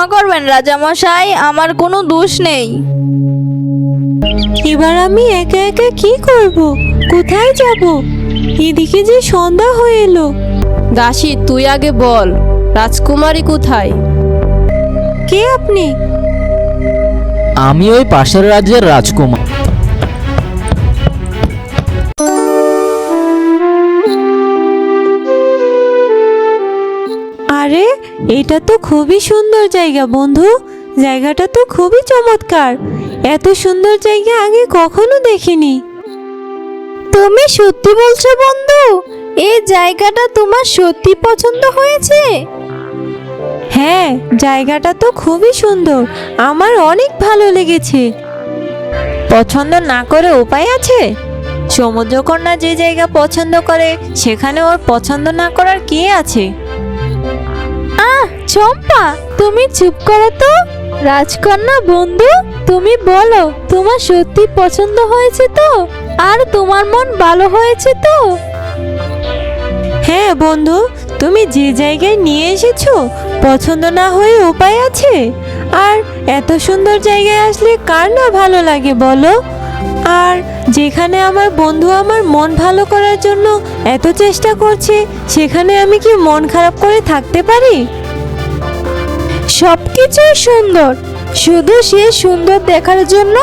ক্ষমা করবেন রাজামশাই, আমার কোনো দোষ নেই। এবার আমি একা একা কি করব? কোথায় যাব? এদিকে যে সন্ধ্যা হয়ে এলো। দাসী, তুই আগে বল, রাজকুমারী কোথায়? কে আপনি? আমি ওই পাশের রাজ্যের রাজকুমার। আরে, এটা তো খুবই সুন্দর জায়গা বন্ধু। জায়গাটা তো খুবই চমৎকার। এত সুন্দর জায়গা আগে কখনো দেখিনি। তুমি সত্যি বলছো বন্ধু? এই জায়গাটা তোমার সত্যি পছন্দ হয়েছে? হ্যাঁ, জায়গাটা তো খুবই সুন্দর। আমার অনেক ভালো লেগেছে। পছন্দ না করে উপায় আছে? সমুদ্রকন্যা যে জায়গা পছন্দ করে সেখানে ওর পছন্দ না করার কে আছে? চম্পা, তুমি চুপ করো তো। রাজকন্যা বন্ধু, তুমি বলো তোমার সত্যি পছন্দ হয়েছে তো? আর তোমার মন ভালো হয়েছে তো? হ্যাঁ বন্ধু, তুমি যে জায়গায় নিয়ে এসেছো পছন্দ না হয়ে উপায় আছে? আর এত সুন্দর জায়গায় আসলে কার না ভালো লাগে বলো? আর যেখানে আমার বন্ধু আমার মন ভালো করার জন্য এত চেষ্টা করছে, সেখানে আমি কি মন খারাপ করে থাকতে পারি? সবকিছুই সুন্দর, শুধু সে সুন্দর দেখার জন্য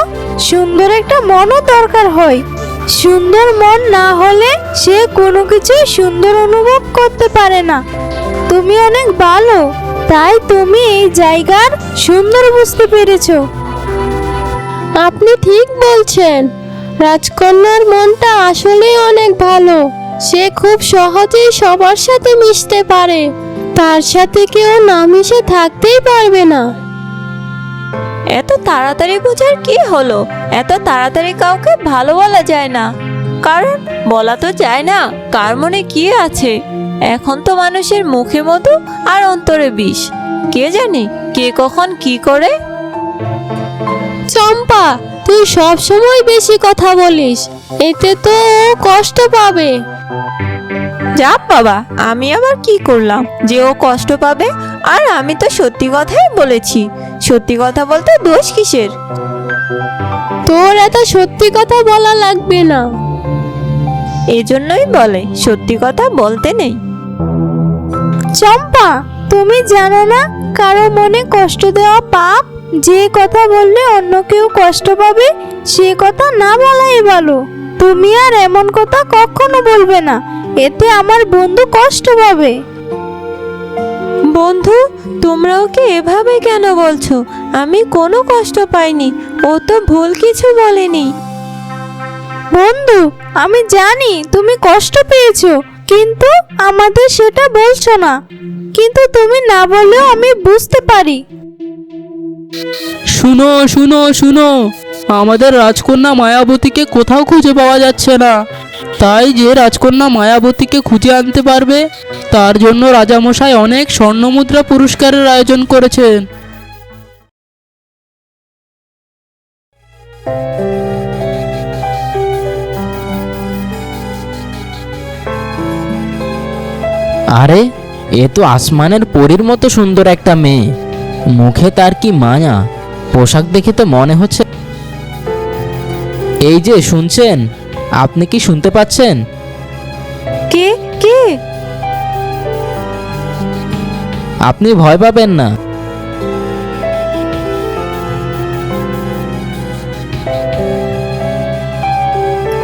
সুন্দর একটা মনও দরকার হয়। সুন্দর মন না হলে সে কোনো কিছুই সুন্দর অনুভব করতে পারে না। তুমি অনেক ভালো, তাই তুমি এই জায়গার সুন্দর বুঝতে পেরেছো। আপনি ঠিক বলছেন, রাজকন্যার মনটা আসলেই অনেক ভালো। সে খুব সহজেই সবার সাথে মিশতে পারে, তার সাথে কেউ না মিশে থাকতেই পারবে না। এত তাড়াতাড়ি বোঝার কি হলো? এত তাড়াতাড়ি কাউকে ভালো বলা যায় না, কারণ বলা তো যায় না কার মনে কি আছে। এখন তো মানুষের মুখে মধু আর অন্তরে বিষ। কে জানে কে কখন কি করে। চম্পা, তুই সব সময় বেশি কথা বলিস, এতে তো ও কষ্ট পাবে। যা বাবা, আমি আবার কি করলাম যে ও কষ্ট পাবে? আর আমি তো সত্যি কথাই বলেছি। সত্যি কথা বলতে দোষ কিসের? তোর এত সত্যি কথা বলা লাগবে না। এজন্যই বলে সত্যি কথা বলতে নেই। চম্পা, তুমি জানো না কারো মনে কষ্ট দেওয়া পাপ? যে কথা বললে অন্য কেউ কষ্ট পাবে সে কথা না বলাই ভালো। তুমি আর এমন কথা কখনো বলবে না, এতে আমার বন্ধু কষ্ট পাবে। বন্ধু, তোমরা ওকে এভাবে কেন বলছো? আমি কোনো কষ্ট পাইনি, ও তো ভুল কিছু বলেনি। বন্ধু, আমি জানি তুমি কষ্ট পেয়েছো, কিন্তু আমাদের সেটা বলছো না। কিন্তু তুমি না বললেও আমি বুঝতে পারি। শুনো শুনো শুনো, আমাদের রাজকন্যা মায়াবতীকে কোথাও খুঁজে পাওয়া যাচ্ছে না। তাই যে রাজকন্যা মায়াবতীকে খুঁজে আনতে পারবে তার জন্য রাজামশাই অনেক স্বর্ণমুদ্রা পুরস্কারের আয়োজন করেছেন। আরে, এ তো আসমানের পরীর মতো সুন্দর একটা মেয়ে। মুখে তার কি মায়া! পোশাক দেখে তো মনে হচ্ছে। এই যে শুনছেন, আপনি কি শুনতে পাচ্ছেন? কে কে? আপনি ভয় পাবেন না।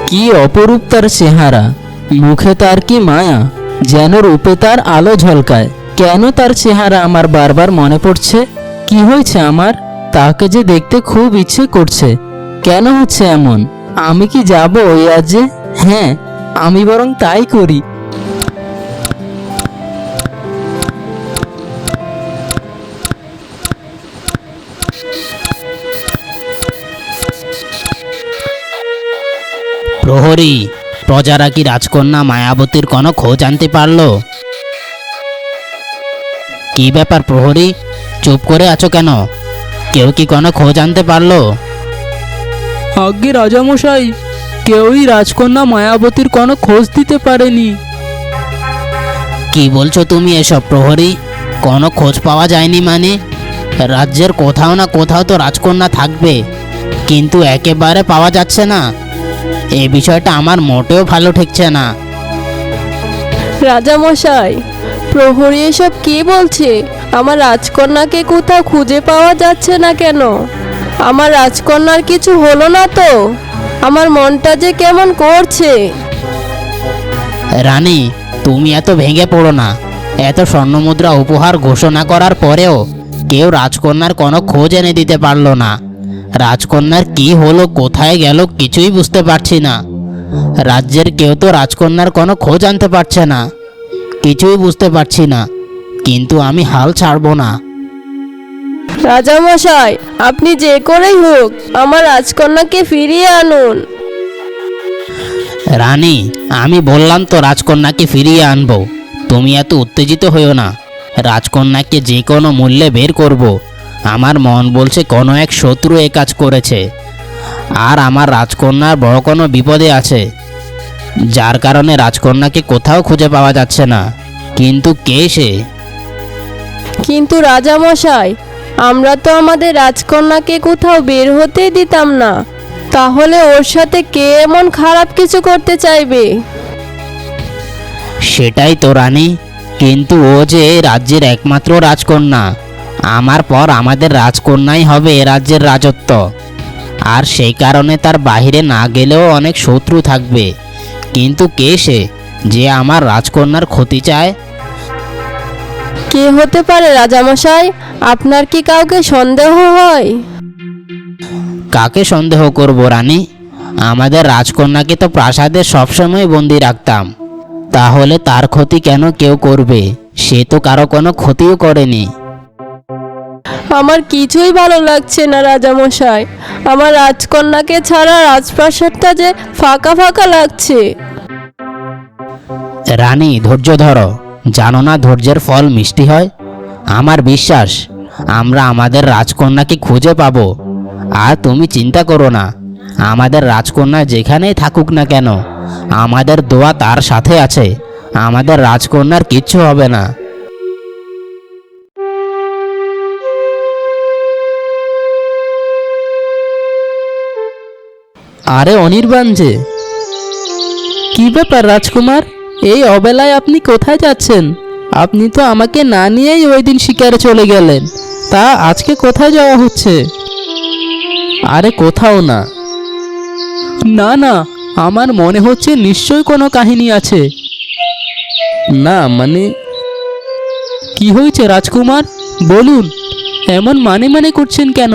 কি অপরূপ তার চেহারা, মুখে তার কি মায়া, যেন রূপে তার আলো ঝলকায়। কেন তার চেহারা আমার বারবার মনে পড়ছে? কি হয়েছে আমার? তাকে যে দেখতে খুব ইচ্ছে করছে। কেন হচ্ছে এমন? আমি কি যাব ওই রাজ্যে? হ্যাঁ, আমি বরং তাই করি। প্রহরী, প্রজারা কি রাজকন্যা মায়াবতীর কোনো খোঁজ আনতে পারলো? কি ব্যাপার প্রহরী, চুপ করে আছো কেন? কেউ কি কোনো খোঁজ আনতে পারলো? আজ্ঞে রাজামশাই, কেউই রাজকন্যা মায়াবতীর কোনো খোঁজ দিতে পারেনি। কি বলছো তুমি এসব প্রহরী? কোনো খোঁজ পাওয়া যায়নি মানে? রাজ্যের কোথাও না কোথাও তো রাজকন্যা থাকবে, কিন্তু একেবারে পাওয়া যাচ্ছে না। এই বিষয়টা আমার মোটেও ভালো ঠেকছে না। রাজামশাই, প্রহরী এসব কি বলছে? আমার রাজকন্যাকে কোথাও খুঁজে পাওয়া যাচ্ছে না কেন? আমার রাজকন্যার কিছু হলো না তো? আমার মনটা যে কেমন করছে। রানী, তুমি এত ভেঙে পড়ো না। এত স্বর্ণমুদ্রা উপহার ঘোষণা করার পরেও কেউ রাজকন্যার কোনো খোঁজ এনে দিতে পারলো না। রাজকন্যার কি হলো, কোথায় গেল, কিছুই বুঝতে পারছি না। রাজ্যের কেউ তো রাজকন্যার কোনো খোঁজ আনতে পারছে না। কিছুই বুঝতে পারছি না, কিন্তু আমি হাল ছাড়বো না। রাজামশাই, আপনি যে করেই হোক আমার রাজকন্যাকে ফিরিয়ে আনুন। রানী, আমি বললাম তো রাজকন্যাকে ফিরিয়ে আনবো। তুমি এত উত্তেজিত হইও না। রাজকন্যাকে যে কোনো মূল্যে বের করব। আমার মন বলছে কোনো এক শত্রু এ কাজ করেছে, আর আমার রাজকন্যার বড় কোনো বিপদে আছে, যার কারণে রাজকন্যাকে কোথাও খুঁজে পাওয়া যাচ্ছে না। কিন্তু কে সে? কিন্তু রাজামশাই, আমরা তো আমাদের রাজকন্যাকে কোথাও বের হতেই দিতাম না। তাহলে ওর সাথে কে এমন খারাপ কিছু করতে চাইবে? সেটাই তো রানী, কিন্তু ও যে এই রাজ্যের একমাত্র রাজকন্যা। আমার পর আমাদের রাজকন্যাই হবে এ রাজ্যের রাজত্ব, আর সেই কারণে তার বাইরে না গেলেও অনেক শত্রু থাকবে। কিন্তু কে সে যে আমার রাজকন্যার ক্ষতি চায়? কে হতে পারে রাজামশাই? আপনার কি কাউকে সন্দেহ হয়? কাকে সন্দেহ করব রানী? আমাদের রাজকন্যাকে তো প্রাসাদে সবসময় বন্দি রাখতাম। তাহলে তার ক্ষতি কেন কেউ করবে? সে তো কারো কোনো ক্ষতিও করেনি। আমার কিছুই ভালো লাগছে না রাজামশাই। আমার রাজকন্যাকে ছাড়া রাজপ্রাসাদটা যে ফাঁকা ফাঁকা লাগছে। রানী, ধৈর্য ধরো। জানো না ধৈর্যের ফল মিষ্টি হয়? আমার বিশ্বাস আমরা আমাদের রাজকন্যাকে খুঁজে পাবো। আর তুমি চিন্তা করো না, আমাদের রাজকন্যা যেখানেই থাকুক না কেন, আমাদের দোয়া তার সাথে আছে। আমাদের রাজকন্যার কিচ্ছু হবে না। আরে অনির্বাণ যে, কি ব্যাপার রাজকুমার? এই অবেলায় আপনি কোথায় যাচ্ছেন? আপনি তো আমাকে না নিয়েই ওই দিন শিকারে চলে গেলেন, তা আজকে কোথায় যাওয়া হচ্ছে? আরে কোথাও না। না না, আমার মনে হচ্ছে নিশ্চয় কোনো কাহিনী আছে। না মানে, কি হয়েছে রাজকুমার? বলুন, এমন মানে করছেন কেন?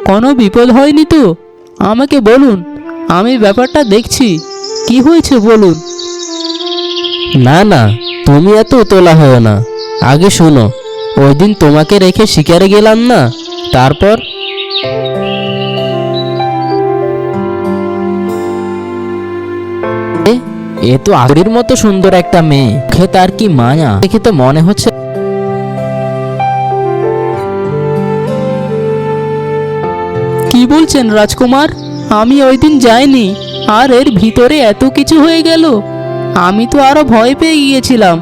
কোনো বিপদ হয়নি তো? আমাকে বলুন, আমি ব্যাপারটা দেখছি। কি হয়েছে বলুন। না না, তুমি এত উতলা হও না। আগে শোনো, ওই দিন তোমাকে রেখে শিকারে গেলাম না, তারপর এ তো আগের মতো সুন্দর একটা মেয়ে, মুখে তার কি মায়া, দেখে তো মনে হচ্ছে। কি বলছেন রাজকুমার? আমি ওই দিন যাইনি, আর এর ভিতরে এত কিছু হয়ে গেল। আমি তো আরো ভয় পেয়ে গিয়েছিলাম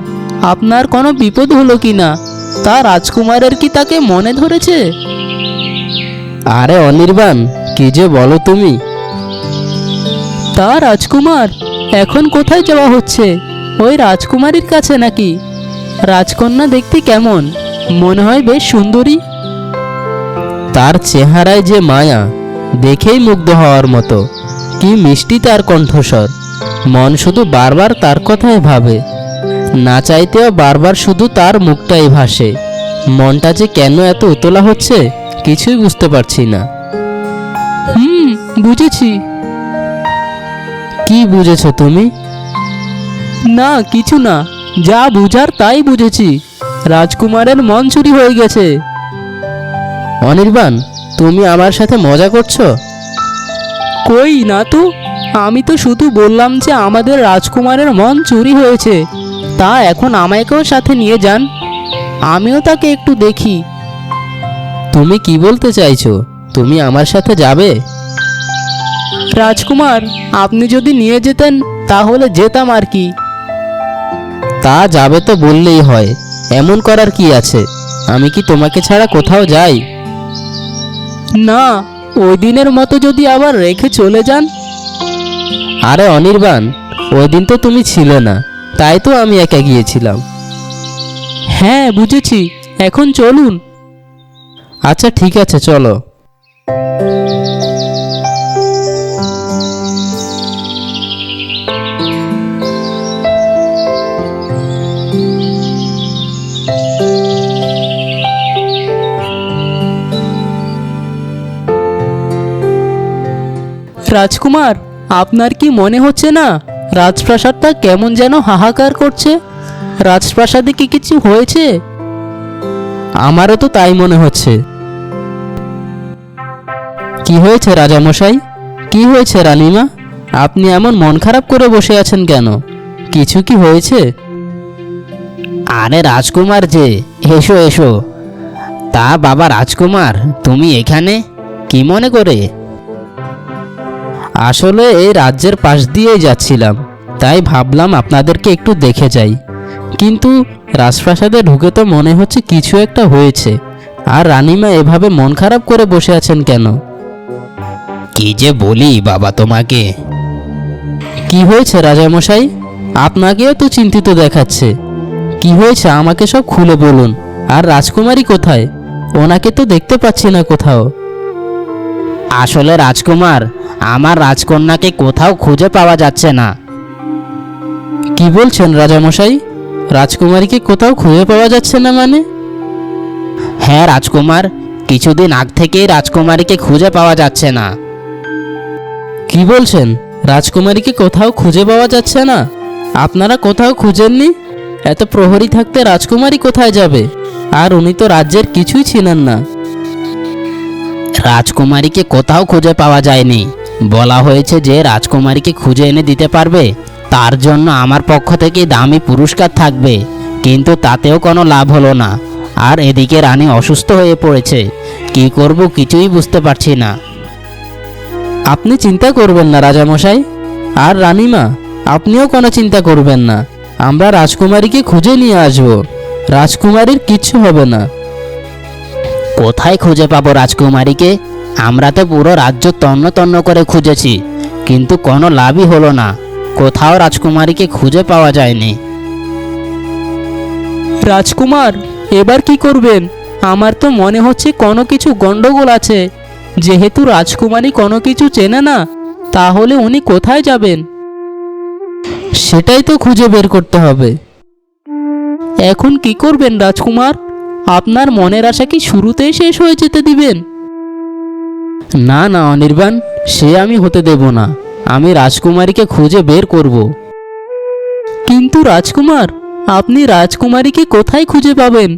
আপনার কোনো বিপদ হলো কিনা। তা রাজকুমারের কি তাকে মনে ধরেছে? আরে অনির্বাণ, কি যে বলো তুমি। তা রাজকুমার, এখন কোথায় যাওয়া হচ্ছে? ওই রাজকুমারীর কাছে নাকি? রাজকন্যা দেখতে কেমন? মনে হয় বেশ সুন্দরী। তার চেহারায় যে মায়া, দেখেই মুগ্ধ হওয়ার মতো। কি মিষ্টি তার কণ্ঠস্বর, মন শুধু বারবার তার কথাই ভাবে। না চাইতেও বারবার শুধু তার মুখটাই ভাসে। মনটা যে কেন এত উতলা হচ্ছে কিছুই বুঝতে পারছি না। বুঝেছি। কি বুঝেছো তুমি? না কিছু না, যা বুঝার তাই বুঝেছি। রাজকুমারের মন চুরি হয়ে গেছে। অনির্বাণ, তুমি আমার সাথে মজা করছো? কই না তো, আমি তো শুধু বললাম যে আমাদের রাজকুমারের মন চুরি হয়েছে। তা এখন আমাকেও সাথে নিয়ে যান, আমিও তাকে একটু দেখি। তুমি কি বলতে চাইছো? তুমি আমার সাথে যাবে? রাজকুমার, আপনি যদি নিয়ে যেতেন তাহলে যেতাম আর কি। তা যাবে তো বললেই হয়, এমন করার কি আছে? আমি কি তোমাকে ছাড়া কোথাও যাই? না, ওই দিনের মতো যদি আবার রেখে চলে যান। আরে অনির্বাণ, ওই দিন তো তুমি ছিলে না, তাই তো আমি একা গিয়েছিলাম। হ্যাঁ বুঝেছি, এখন চলুন। আচ্ছা ঠিক আছে, চলো। রাজকুমার, আপনার কি মনে হচ্ছে না রাজপ্রাসাদটা কেমন যেন হাহাকার করছে? রাজপ্রাসাদে কি কিছু হয়েছে? আমারও তো তাই মনে হচ্ছে। কি হয়েছে রাজামশাই? কি হয়েছে রানীমা? আপনি এমন মন খারাপ করে বসে আছেন কেন? কিছু কি হয়েছে? আরে রাজকুমার যে, এসো এসো। তা বাবা রাজকুমার, তুমি এখানে কি মনে করে? আসলে এই রাজ্যের পাশ দিয়েই যাচ্ছিলাম, তাই ভাবলাম আপনাদেরকে একটু দেখে যাই। কিন্তু রাজপ্রাসাদে ঢুকে তো মনে হচ্ছে কিছু একটা হয়েছে। আর রানীমা এভাবে মন খারাপ করে বসে আছেন কেন? কি যে বলি বাবা তোমাকে। কি হয়েছে রাজামশাই? আপনাকেও তো চিন্তিত দেখাচ্ছে। কি হয়েছে আমাকে সব খুলে বলুন। আর রাজকুমারী কোথায়? ওনাকে তো দেখতে পাচ্ছি না কোথাও। আসলে রাজকুমার, আমার রাজকন্যাকে কোথাও খুঁজে পাওয়া যাচ্ছে না। কি বলছেন রাজামশাই? রাজকুমারীকে কোথাও খুঁজে পাওয়া যাচ্ছে না মানে? হ্যাঁ রাজকুমার, কিছুদিন আগ থেকেই রাজকুমারীকে খুঁজে পাওয়া যাচ্ছে না। কি বলছেন? রাজকুমারীকে কোথাও খুঁজে পাওয়া যাচ্ছে না? আপনারা কোথাও খুঁজেননি? এত প্রহরী থাকতে রাজকুমারী কোথায় যাবে? আর উনি তো রাজ্যের কিছুই ছিলেন না। রাজকুমারীকে কোথাও খুঁজে পাওয়া যায়নি। বলা হয়েছে যে রাজকুমারীকে খুঁজে এনে দিতে পারবে তার জন্য আমার পক্ষ থেকে দামি পুরস্কার থাকবে, কিন্তু তাতেও কোনো লাভ হলো না। আর এদিকে রানী অসুস্থ হয়ে পড়েছে, কি করব কিছুই বুঝতে পারছি না। আপনি চিন্তা করবেন না রাজামশাই। আর রানীমা, আপনিও কোনো চিন্তা করবেন না। আমরা রাজকুমারীকে খুঁজে নিয়ে আসব। রাজকুমারীর কিচ্ছু হবে না। কোথায় খুঁজে পাবো রাজকুমারীকে? আমরা তো পুরো রাজ্য তন্ন তন্ন করে খুঁজেছি, কিন্তু কোনো লাভই হলো না। কোথাও রাজকুমারীকে খুঁজে পাওয়া যায়নি। রাজকুমার, এবার কি করবেন? আমার তো মনে হচ্ছে কোনো কিছু গন্ডগোল আছে। যেহেতু রাজকুমারী কোনো কিছু চেনে না, তাহলে উনি কোথায় যাবেন? সেটাই তো খুঁজে বের করতে হবে। এখন কি করবেন রাজকুমার? আপনার মনের আশা কি শুরুতেই শেষ হয়ে যেতে দিবেন? না না অনির্বাণ, সে আমি হতে দেব না। আমি রাজকুমারীকে খুঁজে বের করব। কিন্তু রাজকুমার, আপনি রাজকুমারীকে কোথায় খুঁজে পাবেন,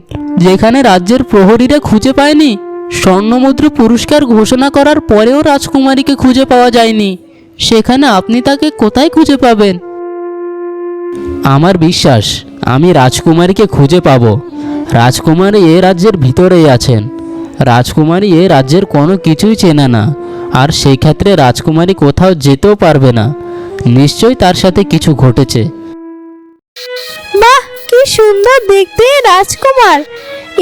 যেখানে রাজ্যের প্রহরীরা খুঁজে পায়নি? স্বর্ণমুদ্রা পুরস্কার ঘোষণা করার পরেও রাজকুমারীকে খুঁজে পাওয়া যায়নি, সেখানে আপনি তাকে কোথায় খুঁজে পাবেন? আমার বিশ্বাস আমি রাজকুমারীকে খুঁজে পাব। রাজকুমারী এ রাজ্যের ভিতরেই আছেন। রাজকুমারী এ রাজ্যের কোনো কিছুই চেনে না, আর সেই ক্ষেত্রে রাজকুমারী কোথাও যেতেও পারবে না। নিশ্চয়ই তার সাথে কিছু ঘটেছে। বাহ, কি সুন্দর দেখতে রাজকুমার!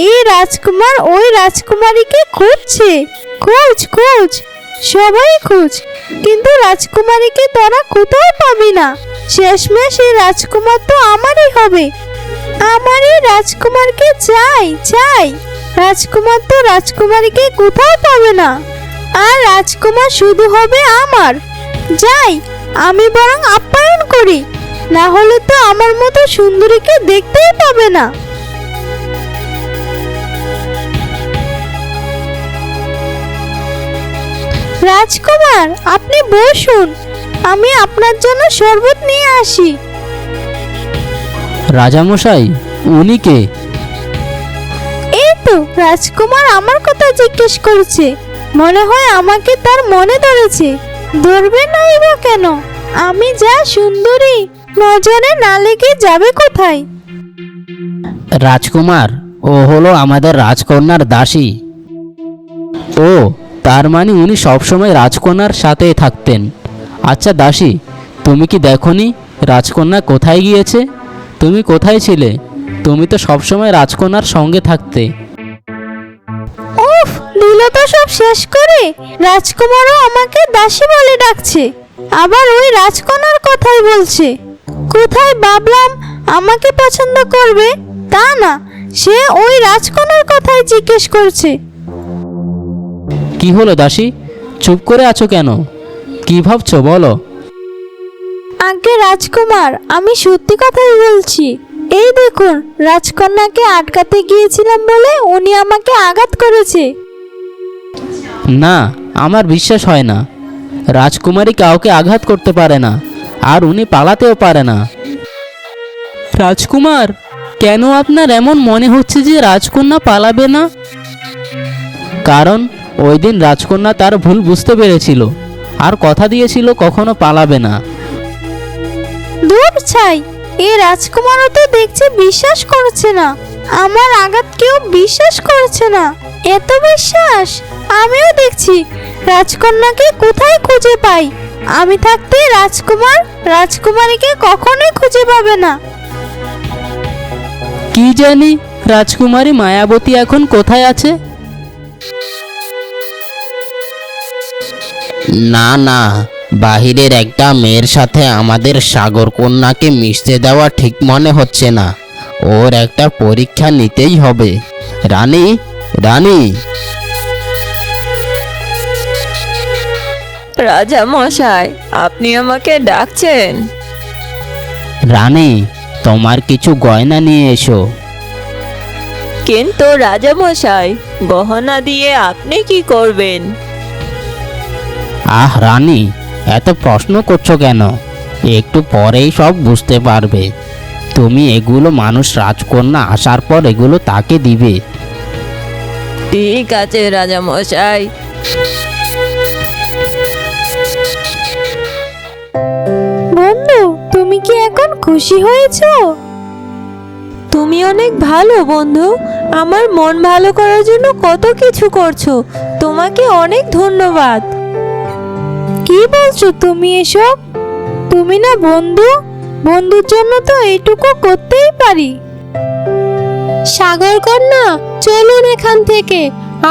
এই রাজকুমার ওই রাজকুমারীকে খুঁজছে। খোঁজ খোঁজ, সবাই খোঁজ, কিন্তু রাজকুমারীকে তোরা কোথাও পাবি না। শেষমেশ এই রাজকুমার তো আমারই হবে। আমারই রাজকুমারকে চাই চাই। রাজকুমার তো রাজকুমারীকে কোথাও পাবে না, আর রাজকুমার শুধু হবে আমার। যাই, আমি বরং আপ্যায়ন করি, না হলে তো আমার মতো সুন্দরীকে দেখতেই পাবে না। রাজকুমার, আপনি বসুন, আমি আপনার জন্য শরবত নিয়ে আসি। রাজামশাই, উনি কে? এই তো রাজকুমার আমার কথা জিজ্ঞেস করছে। মনে হয় আমাকে তার মনে ধরেছে। ধরবে নাই বা কেন? আমি যা সুন্দরী, নজরে না লেগে যাবে কোথায়? রাজকুমার, ও হলো আমাদের রাজকন্যার দাসী। ও, তার মানে উনি সবসময় রাজকন্যার সাথেই থাকতেন। আচ্ছা দাসী, তুমি কি দেখোনি রাজকন্যা কোথায় গিয়েছে? তুমি কোথায় ছিলে? তুমি তো সবসময় রাজকন্যার সঙ্গে থাকতে। তো সব শেষ করে রাজকুমারও আমাকে দাসী বলে ডাকছে, আবার ওই রাজকন্যার কথাই বলছে। কোথায় ভাবলাম আমাকে পছন্দ করবে, তা না, সে ওই রাজকন্যার কথাই জিজ্ঞেস করছে। কি হলো দাসী, চুপ করে আছো কেন? কি ভাবছো বলো? আগে রাজকুমার, আমি সত্যি কথাই বলছি। এই দেখুন, রাজকন্যাকে আটকাতে গিয়েছিলাম বলে উনি আমাকে আঘাত করেছে। না, আমার বিশ্বাস হয় না। রাজকুমারী কাউকে আঘাত করতে পারে না, আর উনি পালাতেও পারে না। রাজকুমার, কেন আপনার এমন মনে হচ্ছে যে রাজকন্যা পালাবে না? কারণ ওই দিন রাজকন্যা তার ভুল বুঝতে পেরেছিল আর কথা দিয়েছিল কখনো পালাবে না। দূর ছাই, এই রাজকুমারও তো দেখছি বিশ্বাস করছে না। আমার আঘাত কেউ বিশ্বাস করছে না। এত বিশ্বাস! আমিও দেখছি রাজকন্যাকে কোথায় খুঁজে পাই। আমি থাকতে রাজকুমারীকে কখনোই খুঁজে পাবে না। কি জানি রাজকুমারী মায়াবতী এখন কোথায় আছে? না না, বাহিরের একটা মেয়ের সাথে আমাদের সাগর কন্যাকে মিশতে দেওয়া ঠিক মনে হচ্ছে না। ওর একটা পরীক্ষা নিতেই হবে। রানী, রানী, রাজা মশাই, আপনি আমাকে ডাকছেন? রানী, তোমার কিছু গয়না নিয়ে এসো। কিন্তু রাজা মশাই, গহনা দিয়ে আপনি কি করবেন? আহ রানী, এত প্রশ্ন করছো কেন? একটু পরেই সব বুঝতে পারবে। তুমি এগুলো মানুষ রাজকন্যা আসার পর এগুলো তাকে দিবে। ঠিক আছে রাজা মশাই। বন্ধু, তুমি কি এখন খুশি হয়েছো? তুমি অনেক ভালো বন্ধু, আমার মন ভালো করার জন্য কত কিছু করছো। তোমাকে অনেক ধন্যবাদ। কি বলছো তুমি এসব? তুমি না বন্ধু, বন্ধুর জন্য তো এইটুকু করতেই পারি। সাগর কন্যা, চলুন এখান থেকে।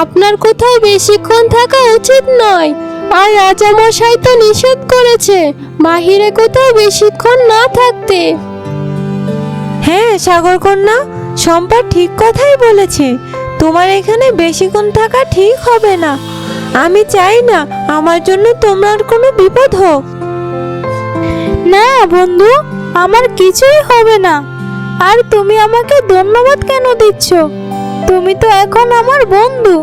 আপনার কোথাও বেশিক্ষণ থাকা উচিত নয়। আর রাজামশাই তো নিষেধ করেছে বাহিরে কোথাও বেশিক্ষণ না থাকতে। হ্যাঁ সাগর কন্যা, শম্পা ঠিক কথাই বলেছে। তোমার এখানে বেশিক্ষণ থাকা ঠিক হবে না। আমি চাই না আমার জন্য তোমার কোনো বিপদ হোক। না বন্ধু, আমার কিছুই হবে না। আর তুমি আমাকে ধন্যবাদ কেন দিচ্ছ? তুমি তো এখন আমার বন্ধু।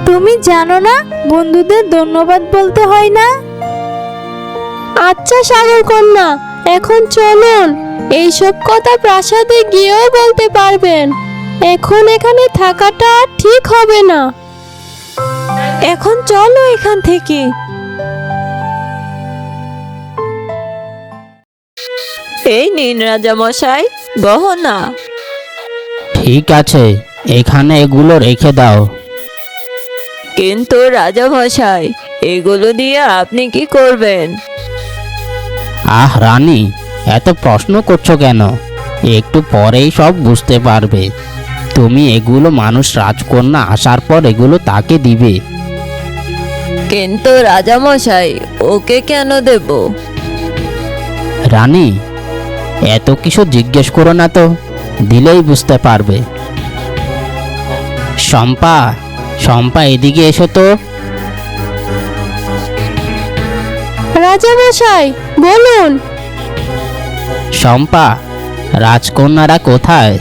তুমি জানো না বন্ধুদের ধন্যবাদ বলতে হয় না? আচ্ছা সাগর কন্যা, এখন চলুন। এইসব কথা প্রাসাদে গিয়েও বলতে পারবেন। এখন এখানে থাকাটা আর ঠিক হবে না। এখন চলো এখান থেকে। এই নিন রাজা মশাই, গহনা। ঠিক আছে, এখানে এগুলো রেখে দাও। কিন্তু রাজা মশাই, এগুলো দিয়ে আপনি কি করবেন? আহ রানী, এত প্রশ্ন করছো কেন? একটু পরেই সব বুঝতে পারবে। তুমি এগুলো মানুষ রাজকন্যা আসার পর এগুলো তাকে দিবে। কিন্তু রাজা মশাই, ওকে কেন দেব? রানী, এত কিছু জিজ্ঞেস করো না তো, দিলেই বুঝতে পারবে। শম্পা, শম্পা, এদিকে এসো তো। রাজামশাই বলুন। শম্পা, রাজকন্যারা কোথায়?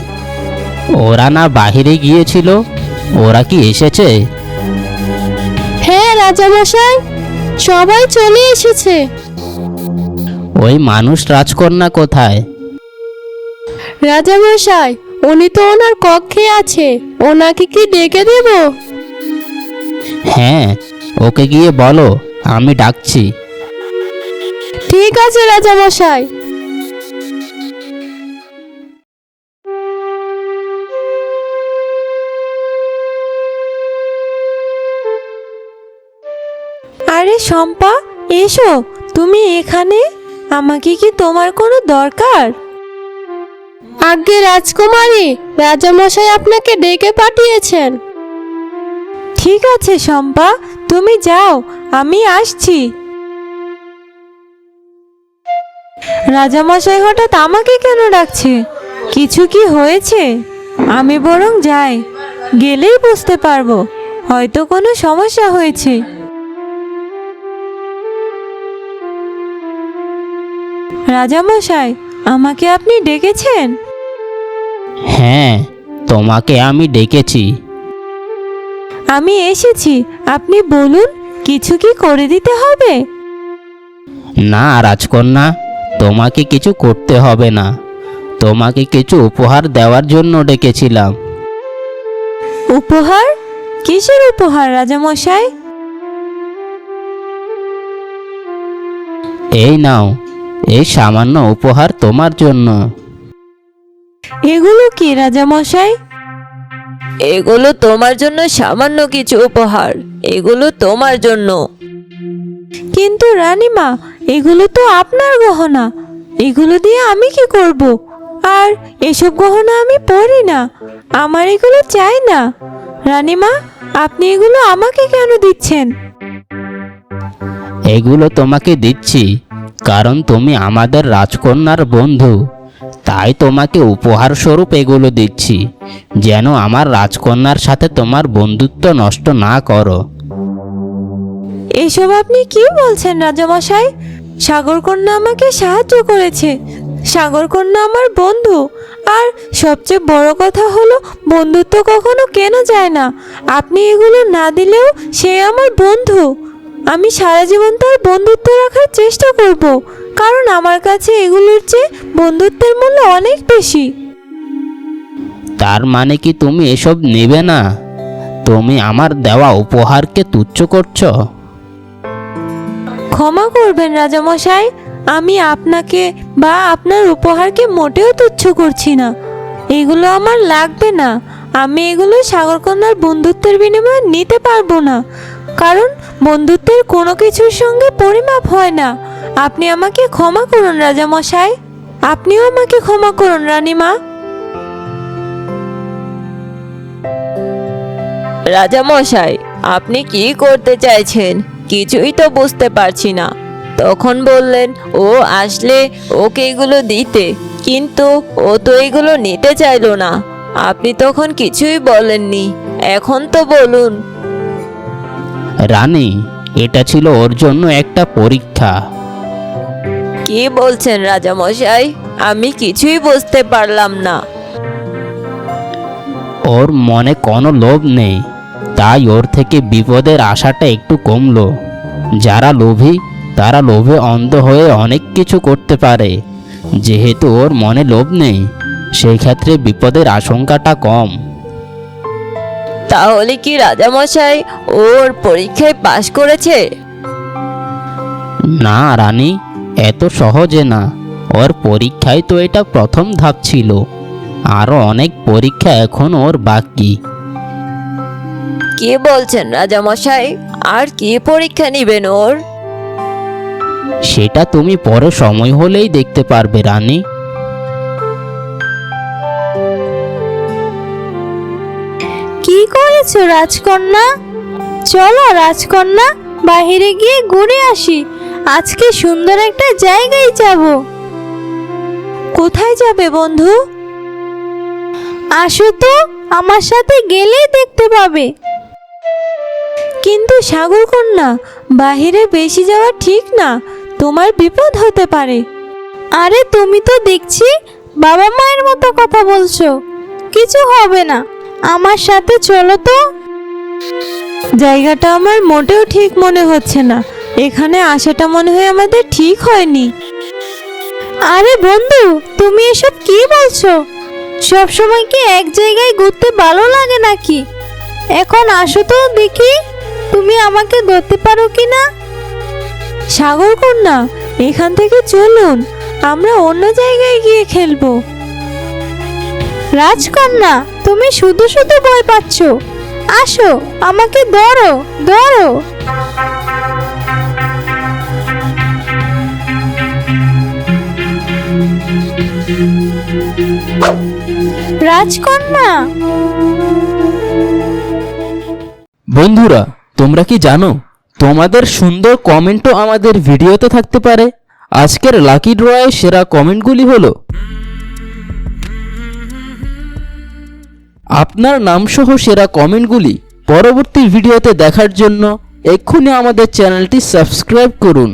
ওরা না বাহিরে গিয়েছিল, ওরা কি এসেছে? হ্যাঁ রাজামশাই, সবাই চলে এসেছে। ওই মানুষ রাজকন্যা কোথায়? রাজামশাই, উনি তো ওনার কক্ষে আছে। ওনাকে কি ডেকে দেব? হ্যাঁ, ওকে গিয়ে বলো আমি ডাকছি। ঠিক আছে রাজামশাই। আরে শম্পা, এসো। তুমি এখানে? আমাকে কি তোমার কোনো দরকার? আজ্ঞে রাজকুমারী, রাজামশাই আপনাকে ডেকে পাঠিয়েছেন। ঠিক আছে শম্পা, তুমি যাও, আমি আসছি। রাজামশাই হঠাৎ আমাকে কেন ডাকছে? কিছু কি হয়েছে? আমি বরং যাই, গেলেই বুঝতে পারবো হয়তো কোনো সমস্যা হয়েছে। রাজামশাই, আমাকে আপনি ডেকেছেন? হ্যাঁ, তোমাকে আমি ডেকেছি। আমি এসেছি, আপনি বলুন, কিছু কি করে দিতে হবে? না রাজকন্যা, তোমাকে কিছু করতে হবে না। তোমাকে কিছু উপহার দেওয়ার জন্য ডেকেছিলাম। উপহার? কিসের উপহার রাজামশাই? এই নাও, এই সামান্য উপহার তোমার জন্য। এগুলো কি রাজামশাই? এগুলো তোমার জন্য সামান্য কিছু উপহার, এগুলো তোমার জন্য। কিন্তু রানীমা, এগুলো তো আপনার গহনা, এগুলো দিয়ে আমি কি করব? আর এসব গহনা আমি পরি না, আমার এগুলো চাই না। রানীমা, আপনি এগুলো আমাকে কেন দিচ্ছেন? এগুলো তোমাকে দিচ্ছি কারণ তুমি আমাদের রাজকন্যার বন্ধু। তাই তোমাকে উপহার স্বরূপ এগুলো দিচ্ছি, যেন আমার রাজকন্যার সাথে তোমার বন্ধুত্ব নষ্ট না করো। এসব আপনি কি বলছেন রাজামশাই? সাগরকন্যা আমাকে সাহায্য করেছে, সাগরকন্যা আমার বন্ধু। আর সবচেয়ে বড় কথা হলো, বন্ধুত্ব কখনো কেনা যায় না। আপনি এগুলো না দিলেও সে আমার বন্ধু। আমি সারা জীবন তার বন্ধুত্ব রাখার চেষ্টা করব, কারণ আমার কাছে এগুলোর চেয়ে বন্ধুত্বের মূল্য অনেক বেশি। তার মানে কি তুমি এসব নেবে না? তুমি আমার দেওয়া উপহারকে তুচ্ছ করছো? ক্ষমা করবেন রাজামশাই, আমি আপনাকে বা আপনার উপহারকে মোটেও তুচ্ছ করছি না। এগুলো আমার লাগবে না। আমি এগুলো সাগরকন্যার বন্ধুত্বের বিনিময়ে নিতে পারবো না, কারণ বন্ধুত্বের কোনো কিছুর সঙ্গে পরিমাপ হয় না। আপনি আমাকে ক্ষমা করুন রাজামশাই, আপনিও আমাকে ক্ষমা করুন রানীমা। রাজামশাই, আপনি কি করতে চাইছেন কিছুই তো বুঝতে পারছি না। তখন বললেন ও আসলে ওকে এগুলো দিতে, কিন্তু ও তো এগুলো নিতে চাইলো না। আপনি তখন কিছুই বলেননি, এখন তো বলুন। রানী, এটা ছিল ওর জন্য একটা পরীক্ষা। কি বলছেন রাজামশাই? আমি কিছুই বুঝতে পারলাম না। ওর মনে কোনো লোভ নেই, তাই ওর থেকে বিপদের আশাটা একটু কমলো। যারা লোভী তারা লোভে অন্ধ হয়ে অনেক কিছু করতে পারে। যেহেতু ওর মনে লোভ নেই, সেই ক্ষেত্রে বিপদের আশঙ্কাটা কম। তাহলে কি রাজামশাই ওর পরীক্ষায় পাশ করেছে? না রানী, এত সহজে না। ওর পরীক্ষায় তো এটা প্রথম ধাপ ছিল, আরও অনেক পরীক্ষা এখন ওর বাকি। কি বলছেন রাজামশাই? আর কি পরীক্ষা নিবেন ওর? সেটা তুমি পরে সময় হলেই দেখতে পারবে রানী। কি করেছো রাজকন্যা? চলো রাজকন্যা, বাইরে গিয়ে ঘুরে আসি। আজকে সুন্দর একটা জায়গায় যাব। কোথায় যাবে বন্ধু? আসো তো, আমার সাথে গেলেই দেখতে পাবে। কিন্তু সাগরকন্যা, বাহিরে বেশি যাওয়া ঠিক না, তোমার বিপদ হতে পারে। আরে তুমি তো দেখছি বাবা মায়ের মতো কথা বলছো। কিছু হবে না, আমার সাথে চলো তো। জায়গাটা আমার মোটেও ঠিক মনে হচ্ছে না, এখানে আসাটা মনে হয় আমাদের ঠিক হয়নি। আরে বন্ধু, তুমি এসব কি বলছো? সব সময় কি এক জায়গায় ঘুরতে ভালো লাগে নাকি? এখন আসো তো দেখি, তুমি আমাকে ধরতে পারো কিনা। সাগরকন্যা, এখান থেকে চলুন, আমরা অন্য জায়গায় গিয়ে খেলবো। রাজকন্যা, তুমি শুধু শুধু ভয় পাচ্ছ। আসো, আমাকে ধরো ধরো। রাজকন্যা, বন্ধুরা, তোমরা কি জানো তোমাদের সুন্দর কমেন্টও আমাদের ভিডিওতে থাকতে পারে? আজকের লাকি ড্রয়ে সেরা কমেন্টগুলি হলো আপনার নামসহ সেরা কমেন্টগুলি পরবর্তী ভিডিওতে দেখার জন্য এক্ষুনি আমাদের চ্যানেলটি সাবস্ক্রাইব করুন।